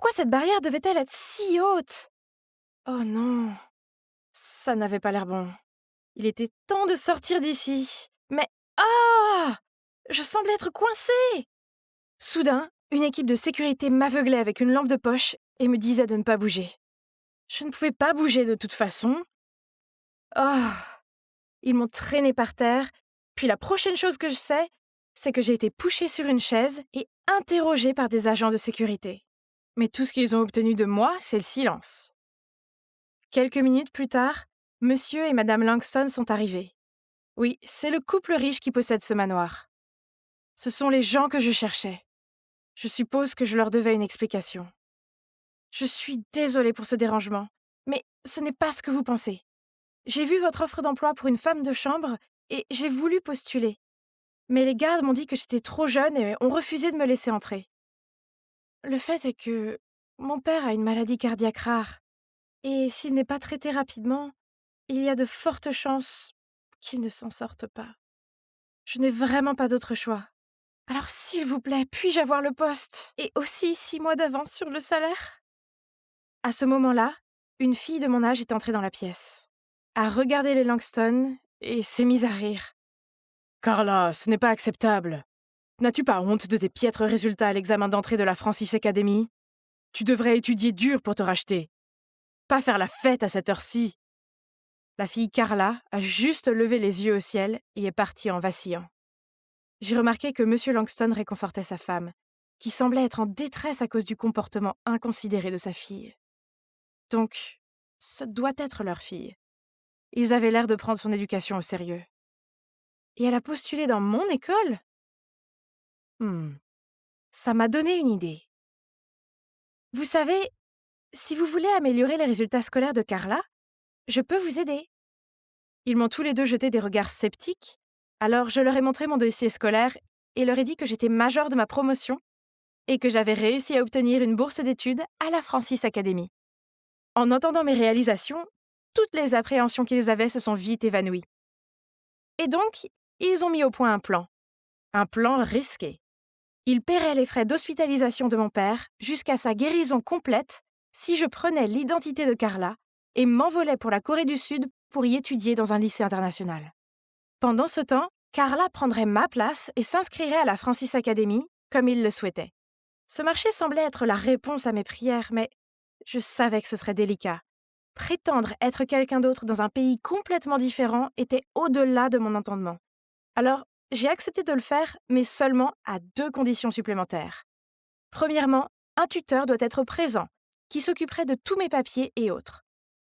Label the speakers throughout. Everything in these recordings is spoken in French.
Speaker 1: Pourquoi cette barrière devait-elle être si haute? Oh non, ça n'avait pas l'air bon. Il était temps de sortir d'ici. Mais ah! Je semblais être coincée. Soudain, une équipe de sécurité m'aveuglait avec une lampe de poche et me disait de ne pas bouger. Je ne pouvais pas bouger de toute façon. Ah! Ils m'ont traînée par terre, puis la prochaine chose que je sais, c'est que j'ai été poussée sur une chaise et interrogée par des agents de sécurité. Mais tout ce qu'ils ont obtenu de moi, c'est le silence. Quelques minutes plus tard, monsieur et madame Langston sont arrivés. Oui, c'est le couple riche qui possède ce manoir. Ce sont les gens que je cherchais. Je suppose que je leur devais une explication. Je suis désolée pour ce dérangement, mais ce n'est pas ce que vous pensez. J'ai vu votre offre d'emploi pour une femme de chambre et j'ai voulu postuler. Mais les gardes m'ont dit que j'étais trop jeune et ont refusé de me laisser entrer. Le fait est que mon père a une maladie cardiaque rare et s'il n'est pas traité rapidement, il y a de fortes chances qu'il ne s'en sorte pas. Je n'ai vraiment pas d'autre choix. Alors s'il vous plaît, puis-je avoir le poste? Et aussi 6 mois d'avance sur le salaire? À ce moment-là, une fille de mon âge est entrée dans la pièce, a regardé les Langston et s'est mise à rire. Carla, ce n'est pas acceptable. N'as-tu pas honte de tes piètres résultats à l'examen d'entrée de la Francis Academy? Tu devrais étudier dur pour te racheter. Pas faire la fête à cette heure-ci. La fille Carla a juste levé les yeux au ciel et est partie en vacillant. J'ai remarqué que M. Langston réconfortait sa femme, qui semblait être en détresse à cause du comportement inconsidéré de sa fille. Donc, ça doit être leur fille. Ils avaient l'air de prendre son éducation au sérieux. Et elle a postulé dans mon école? Ça m'a donné une idée. Vous savez, si vous voulez améliorer les résultats scolaires de Carla, je peux vous aider. Ils m'ont tous les deux jeté des regards sceptiques, alors je leur ai montré mon dossier scolaire et leur ai dit que j'étais majeure de ma promotion et que j'avais réussi à obtenir une bourse d'études à la Francis Academy. En entendant mes réalisations, toutes les appréhensions qu'ils avaient se sont vite évanouies. Et donc, ils ont mis au point un plan. Un plan risqué. Ils paieraient les frais d'hospitalisation de mon père jusqu'à sa guérison complète si je prenais l'identité de Carla et m'envolais pour la Corée du Sud pour y étudier dans un lycée international. Pendant ce temps, Carla prendrait ma place et s'inscrirait à la Francis Academy comme il le souhaitait. Ce marché semblait être la réponse à mes prières, mais je savais que ce serait délicat. Prétendre être quelqu'un d'autre dans un pays complètement différent était au-delà de mon entendement. Alors, j'ai accepté de le faire, mais seulement à 2 conditions supplémentaires. Premièrement, un tuteur doit être présent, qui s'occuperait de tous mes papiers et autres.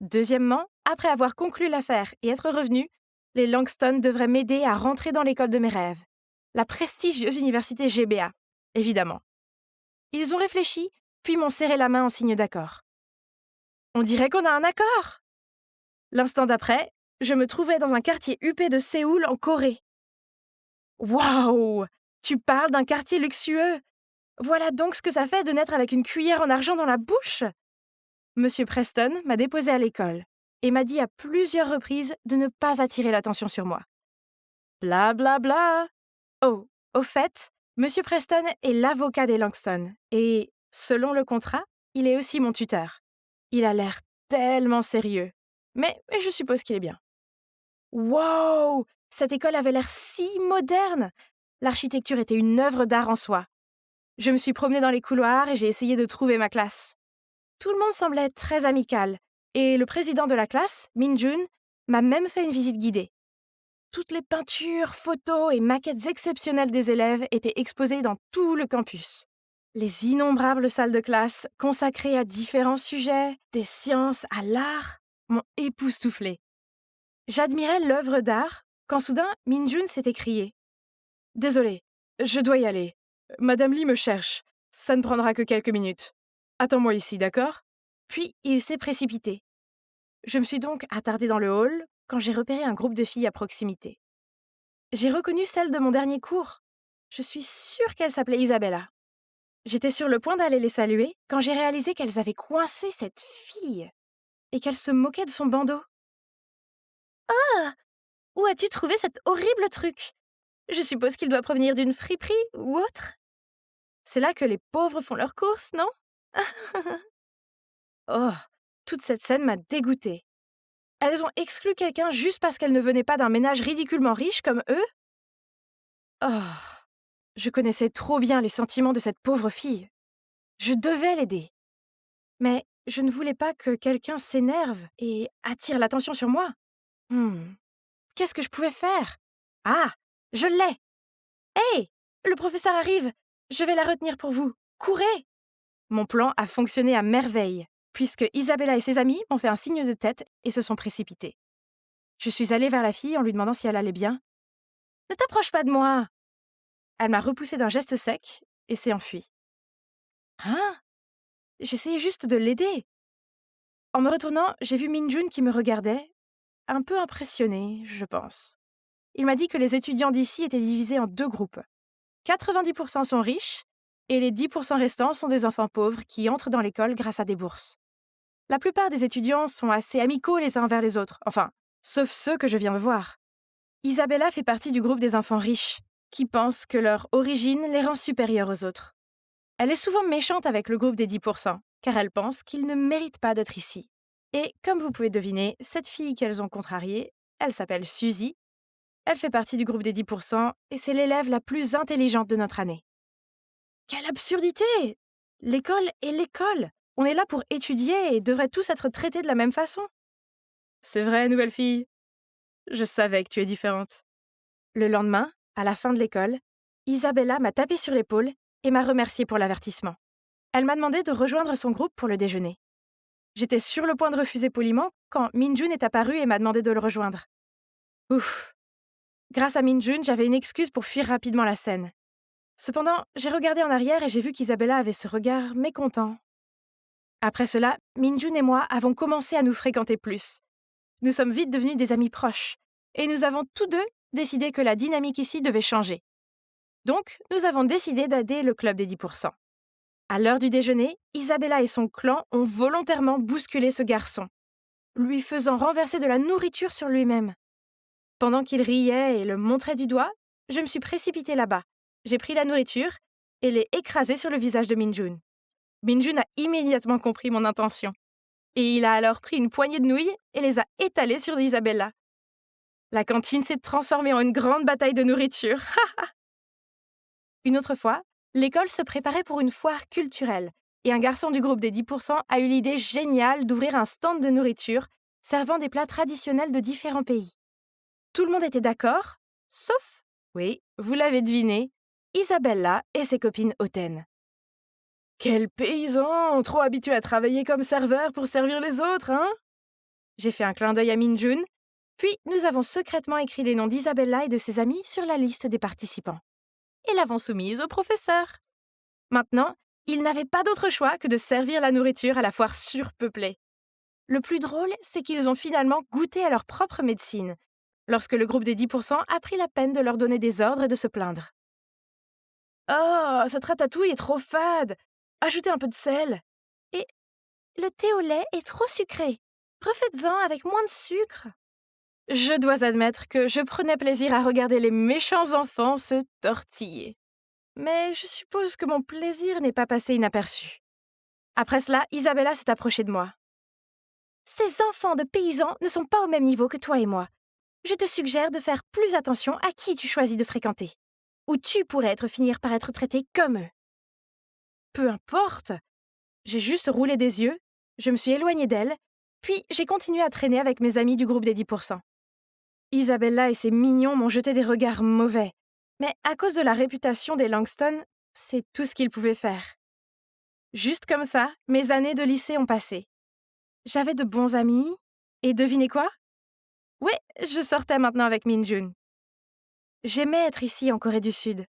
Speaker 1: Deuxièmement, après avoir conclu l'affaire et être revenu, les Langston devraient m'aider à rentrer dans l'école de mes rêves. La prestigieuse université GBA, évidemment. Ils ont réfléchi, puis m'ont serré la main en signe d'accord. On dirait qu'on a un accord! L'instant d'après, je me trouvais dans un quartier huppé de Séoul, en Corée. Waouh! Tu parles d'un quartier luxueux! Voilà donc ce que ça fait de naître avec une cuillère en argent dans la bouche! Monsieur Preston m'a déposée à l'école et m'a dit à plusieurs reprises de ne pas attirer l'attention sur moi. Bla bla bla! Oh, au fait, Monsieur Preston est l'avocat des Langston et, selon le contrat, il est aussi mon tuteur. Il a l'air tellement sérieux, mais je suppose qu'il est bien. Wow! Cette école avait l'air si moderne! L'architecture était une œuvre d'art en soi. Je me suis promenée dans les couloirs et j'ai essayé de trouver ma classe. Tout le monde semblait très amical, et le président de la classe, Min-jun, m'a même fait une visite guidée. Toutes les peintures, photos et maquettes exceptionnelles des élèves étaient exposées dans tout le campus. Les innombrables salles de classe, consacrées à différents sujets, des sciences à l'art, m'ont époustouflée. J'admirais l'œuvre d'art quand soudain Min-jun s'est écrié. « Désolé, je dois y aller. Madame Lee me cherche. Ça ne prendra que quelques minutes. Attends-moi ici, d'accord ?» Puis il s'est précipité. Je me suis donc attardée dans le hall quand j'ai repéré un groupe de filles à proximité. J'ai reconnu celle de mon dernier cours. Je suis sûre qu'elle s'appelait Isabella. J'étais sur le point d'aller les saluer quand j'ai réalisé qu'elles avaient coincé cette fille et qu'elles se moquaient de son bandeau. Où as-tu trouvé cet horrible truc? Je suppose qu'il doit provenir d'une friperie ou autre. C'est là que les pauvres font leurs courses, non? Oh, toute cette scène m'a dégoûtée. Elles ont exclu quelqu'un juste parce qu'elle ne venait pas d'un ménage ridiculement riche comme eux? Oh, je connaissais trop bien les sentiments de cette pauvre fille. Je devais l'aider. Mais je ne voulais pas que quelqu'un s'énerve et attire l'attention sur moi. Hmm, Qu'est-ce que je pouvais faire? Ah, je l'ai! Hé! Le professeur arrive! Je vais la retenir pour vous. Courez! Mon plan a fonctionné à merveille, puisque Isabella et ses amis m'ont fait un signe de tête et se sont précipités. Je suis allée vers la fille en lui demandant si elle allait bien. Ne t'approche pas de moi! Elle m'a repoussée d'un geste sec et s'est enfuie. Hein? J'essayais juste de l'aider. En me retournant, j'ai vu Minjun qui me regardait, un peu impressionné, je pense. Il m'a dit que les étudiants d'ici étaient divisés en deux groupes. 90% sont riches et les 10% restants sont des enfants pauvres qui entrent dans l'école grâce à des bourses. La plupart des étudiants sont assez amicaux les uns envers les autres, enfin, sauf ceux que je viens de voir. Isabella fait partie du groupe des enfants riches, qui pensent que leur origine les rend supérieurs aux autres. Elle est souvent méchante avec le groupe des 10%, car elle pense qu'ils ne méritent pas d'être ici. Et comme vous pouvez deviner, cette fille qu'elles ont contrariée, elle s'appelle Suzy. Elle fait partie du groupe des 10% et c'est l'élève la plus intelligente de notre année. Quelle absurdité! L'école est l'école. On est là pour étudier et devrait tous être traités de la même façon. C'est vrai, nouvelle fille. Je savais que tu es différente. Le lendemain, à la fin de l'école, Isabella m'a tapé sur l'épaule et m'a remerciée pour l'avertissement. Elle m'a demandé de rejoindre son groupe pour le déjeuner. J'étais sur le point de refuser poliment quand Minjun est apparue et m'a demandé de le rejoindre. Ouf! Grâce à Minjun, j'avais une excuse pour fuir rapidement la scène. Cependant, j'ai regardé en arrière et j'ai vu qu'Isabella avait ce regard mécontent. Après cela, Minjun et moi avons commencé à nous fréquenter plus. Nous sommes vite devenus des amis proches, et nous avons tous deux décidé que la dynamique ici devait changer. Donc, nous avons décidé d'aider le club des 10%. À l'heure du déjeuner, Isabella et son clan ont volontairement bousculé ce garçon, lui faisant renverser de la nourriture sur lui-même. Pendant qu'il riait et le montrait du doigt, je me suis précipitée là-bas. J'ai pris la nourriture et l'ai écrasée sur le visage de Minjun. Minjun a immédiatement compris mon intention. Et il a alors pris une poignée de nouilles et les a étalées sur Isabella. La cantine s'est transformée en une grande bataille de nourriture. Une autre fois, l'école se préparait pour une foire culturelle et un garçon du groupe des 10% a eu l'idée géniale d'ouvrir un stand de nourriture servant des plats traditionnels de différents pays. Tout le monde était d'accord, sauf, oui, vous l'avez deviné, Isabella et ses copines hautaines. Quel paysan, trop habitué à travailler comme serveur pour servir les autres, hein? J'ai fait un clin d'œil à Minjun, puis nous avons secrètement écrit les noms d'Isabella et de ses amis sur la liste des participants et l'avons soumise au professeur. Maintenant, ils n'avaient pas d'autre choix que de servir la nourriture à la foire surpeuplée. Le plus drôle, c'est qu'ils ont finalement goûté à leur propre médecine, lorsque le groupe des 10% a pris la peine de leur donner des ordres et de se plaindre. Oh, cette ratatouille est trop fade! Ajoutez un peu de sel. Et le thé au lait est trop sucré. Refaites-en avec moins de sucre. Je dois admettre que je prenais plaisir à regarder les méchants enfants se tortiller. Mais je suppose que mon plaisir n'est pas passé inaperçu. Après cela, Isabella s'est approchée de moi. Ces enfants de paysans ne sont pas au même niveau que toi et moi. Je te suggère de faire plus attention à qui tu choisis de fréquenter. Ou tu pourrais finir par être traité comme eux. Peu importe. J'ai juste roulé des yeux, je me suis éloignée d'elle, puis j'ai continué à traîner avec mes amis du groupe des 10%. Isabella et ses mignons m'ont jeté des regards mauvais, mais à cause de la réputation des Langston, c'est tout ce qu'ils pouvaient faire. Juste comme ça, mes années de lycée ont passé. J'avais de bons amis, et devinez quoi? Oui, je sortais maintenant avec Minjun. J'aimais être ici en Corée du Sud.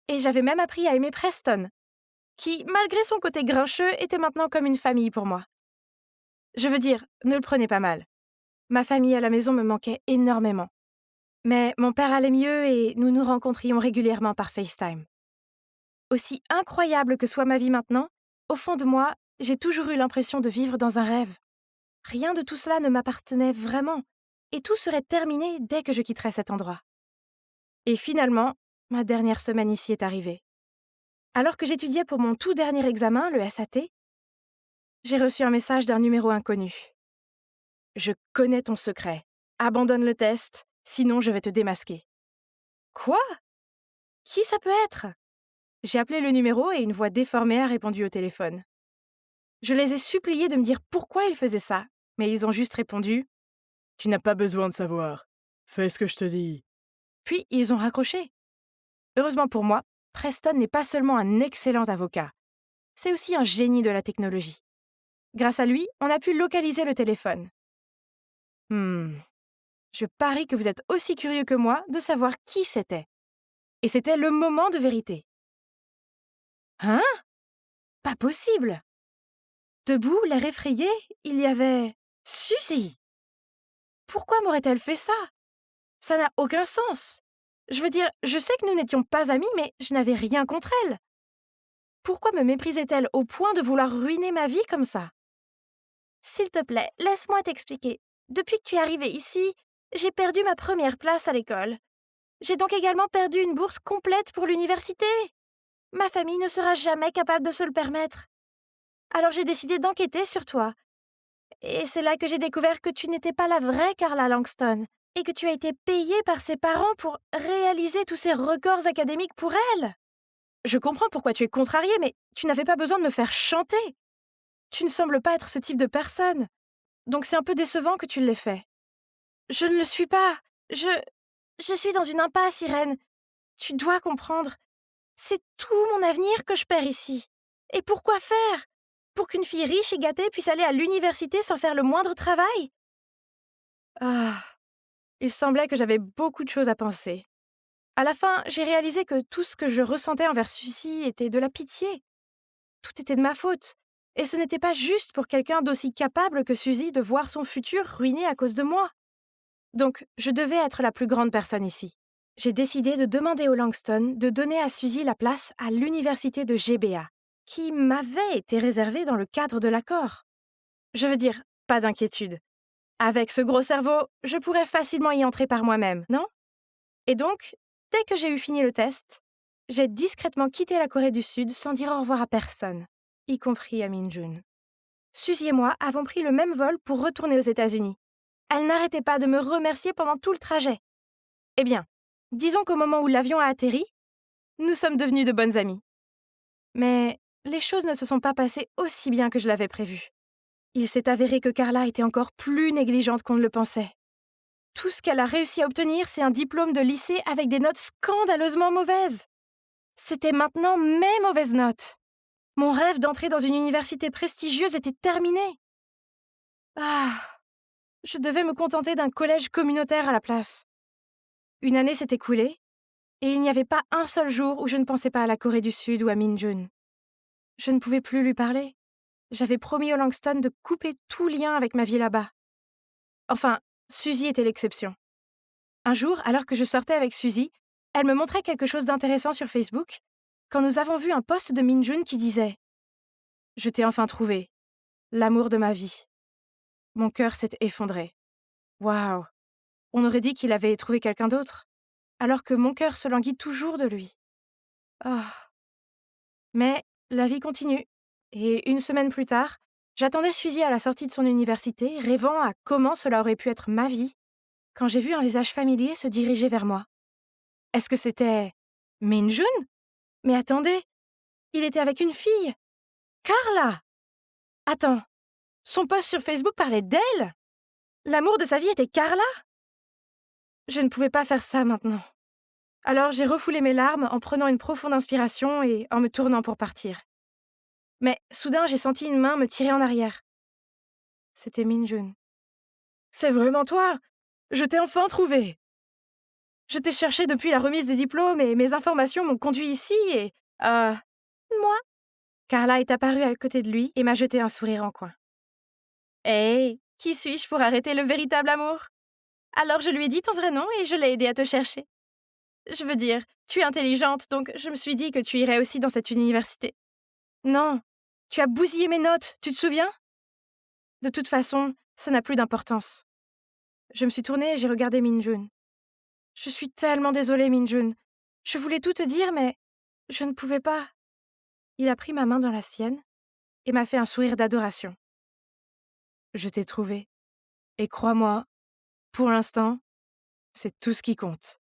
Speaker 1: Et j'avais même appris à aimer Preston, qui, malgré son côté grincheux, était maintenant comme une famille pour moi. Je veux dire, ne le prenez pas mal. Ma famille à la maison me manquait énormément. Mais mon père allait mieux et nous nous rencontrions régulièrement par FaceTime. Aussi incroyable que soit ma vie maintenant, au fond de moi, j'ai toujours eu l'impression de vivre dans un rêve. Rien de tout cela ne m'appartenait vraiment, et tout serait terminé dès que je quitterais cet endroit. Et finalement, ma dernière semaine ici est arrivée. Alors que j'étudiais pour mon tout dernier examen, le SAT, J'ai reçu un message d'un numéro inconnu. Je connais ton secret. Abandonne le test, sinon je vais te démasquer. Quoi? Qui ça peut être? J'ai appelé le numéro et une voix déformée a répondu au téléphone. Je les ai suppliés de me dire pourquoi ils faisaient ça, mais ils ont juste répondu Tu n'as pas besoin de savoir. Fais ce que je te dis. Puis ils ont raccroché. Heureusement pour moi, Preston n'est pas seulement un excellent avocat, c'est aussi un génie de la technologie. Grâce à lui, on a pu localiser le téléphone. Je parie que vous êtes aussi curieux que moi de savoir qui c'était. Et c'était le moment de vérité. Hein? Pas possible! Debout, l'air effrayé, il y avait Suzy! Pourquoi m'aurait-elle fait ça? Ça n'a aucun sens. Je veux dire, je sais que nous n'étions pas amis, mais je n'avais rien contre elle. Pourquoi me méprisait-elle au point de vouloir ruiner ma vie comme ça? S'il te plaît, laisse-moi t'expliquer. Depuis que tu es arrivée ici, j'ai perdu ma première place à l'école. J'ai donc également perdu une bourse complète pour l'université. Ma famille ne sera jamais capable de se le permettre. Alors j'ai décidé d'enquêter sur toi. Et c'est là que j'ai découvert que tu n'étais pas la vraie Carla Langston et que tu as été payée par ses parents pour réaliser tous ces records académiques pour elle. Je comprends pourquoi tu es contrariée, mais tu n'avais pas besoin de me faire chanter. Tu ne sembles pas être ce type de personne. Donc c'est un peu décevant que tu l'aies fait. Je ne le suis pas. Je suis dans une impasse, Irène. Tu dois comprendre. C'est tout mon avenir que je perds ici. Et pourquoi faire? Pour qu'une fille riche et gâtée puisse aller à l'université sans faire le moindre travail? Ah, il semblait que j'avais beaucoup de choses à penser. À la fin, j'ai réalisé que tout ce que je ressentais envers Suzy était de la pitié. Tout était de ma faute. Et ce n'était pas juste pour quelqu'un d'aussi capable que Suzy de voir son futur ruiné à cause de moi. Donc, je devais être la plus grande personne ici. J'ai décidé de demander au Langston de donner à Suzy la place à l'université de GBA, qui m'avait été réservée dans le cadre de l'accord. Je veux dire, pas d'inquiétude. Avec ce gros cerveau, je pourrais facilement y entrer par moi-même, non? Et donc, dès que j'ai eu fini le test, j'ai discrètement quitté la Corée du Sud sans dire au revoir à personne, y compris à Minjun. Suzy et moi avons pris le même vol pour retourner aux États-Unis. Elle n'arrêtait pas de me remercier pendant tout le trajet. Eh bien, disons qu'au moment où l'avion a atterri, nous sommes devenus de bonnes amies. Mais les choses ne se sont pas passées aussi bien que je l'avais prévu. Il s'est avéré que Carla était encore plus négligente qu'on ne le pensait. Tout ce qu'elle a réussi à obtenir, c'est un diplôme de lycée avec des notes scandaleusement mauvaises. C'était maintenant mes mauvaises notes. Mon rêve d'entrer dans une université prestigieuse était terminé. Ah, je devais me contenter d'un collège communautaire à la place. Une année s'est écoulée, et il n'y avait pas un seul jour où je ne pensais pas à la Corée du Sud ou à Minjun. Je ne pouvais plus lui parler. J'avais promis au Langston de couper tout lien avec ma vie là-bas. Enfin, Suzy était l'exception. Un jour, alors que je sortais avec Suzy, elle me montrait quelque chose d'intéressant sur Facebook, quand nous avons vu un post de Minjun qui disait « Je t'ai enfin trouvé, l'amour de ma vie ». Mon cœur s'est effondré. Waouh! On aurait dit qu'il avait trouvé quelqu'un d'autre, alors que mon cœur se languit toujours de lui. Ah! Mais la vie continue. Et une semaine plus tard, j'attendais Suzy à la sortie de son université, rêvant à comment cela aurait pu être ma vie, quand j'ai vu un visage familier se diriger vers moi. Est-ce que c'était Minjun? Mais attendez, il était avec une fille. Carla! Attends, son post sur Facebook parlait d'elle? L'amour de sa vie était Carla? Je ne pouvais pas faire ça maintenant. Alors j'ai refoulé mes larmes en prenant une profonde inspiration et en me tournant pour partir. Mais soudain, j'ai senti une main me tirer en arrière. C'était Minjun. C'est vraiment toi? Je t'ai enfin trouvé. Je t'ai cherché depuis la remise des diplômes et mes informations m'ont conduit ici et... Moi? Carla est apparue à côté de lui et m'a jeté un sourire en coin. Hey, qui suis-je pour arrêter le véritable amour? Alors je lui ai dit ton vrai nom et je l'ai aidé à te chercher. Je veux dire, tu es intelligente, donc je me suis dit que tu irais aussi dans cette université. Non, tu as bousillé mes notes, tu te souviens? De toute façon, ça n'a plus d'importance. Je me suis tournée et j'ai regardé Minjun. Je suis tellement désolée, Minjun. Je voulais tout te dire, mais je ne pouvais pas. Il a pris ma main dans la sienne et m'a fait un sourire d'adoration. Je t'ai trouvé et crois-moi, pour l'instant, c'est tout ce qui compte.